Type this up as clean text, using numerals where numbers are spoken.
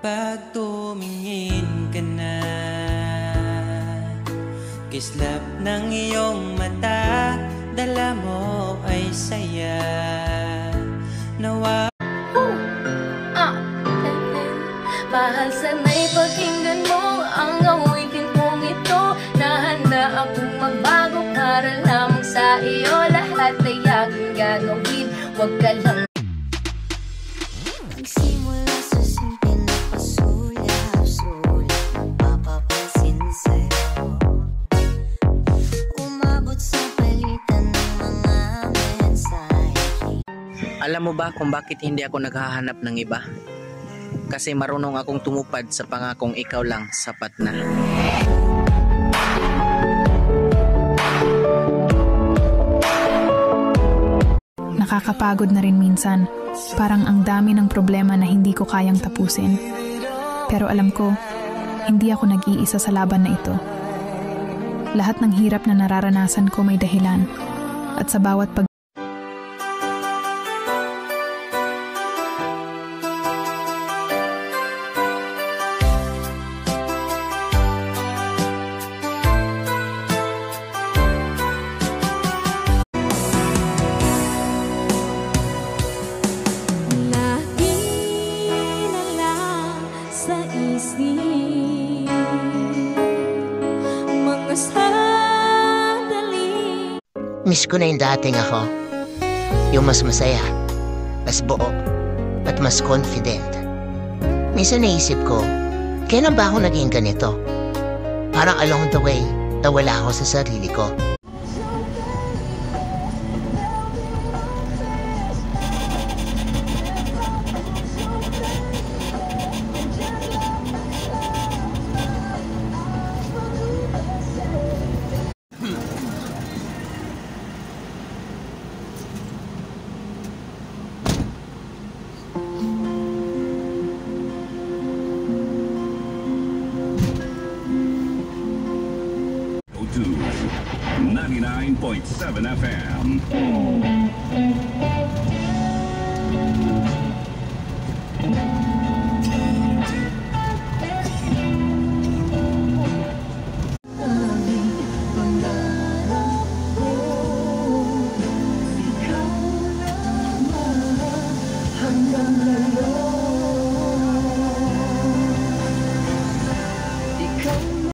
Kapag tumingin ka na, kislap ng iyong mata, dala mo ay saya. Nawa mahal, sana'y pakinggan mo ang awitin kong ito. Nahanda akong magbago para lamang sa iyo. Lahat ay aking gagawin, huwag ka lang. Nagsimula sa simple na pasulyap-sulyap, mapapapansin sa'yo. Umabot sa palitan ng mga mensahe. Alam mo ba kung bakit hindi ako naghahanap ng iba? Kasi marunong akong tumupad sa pangakong ikaw lang sapat na. Nakakapagod na rin minsan. Parang ang dami ng problema na hindi ko kayang tapusin. Pero alam ko, hindi ako nag-iisa sa laban na ito. Lahat ng hirap na nararanasan ko may dahilan. At sa bawat Miss ko na yung dating ako. Yung mas masaya, mas buo, at mas confident. Minsan naisip ko, kailan ba ako naging ganito? Parang along the way, nawala ako sa sarili ko. To 99.7 FM.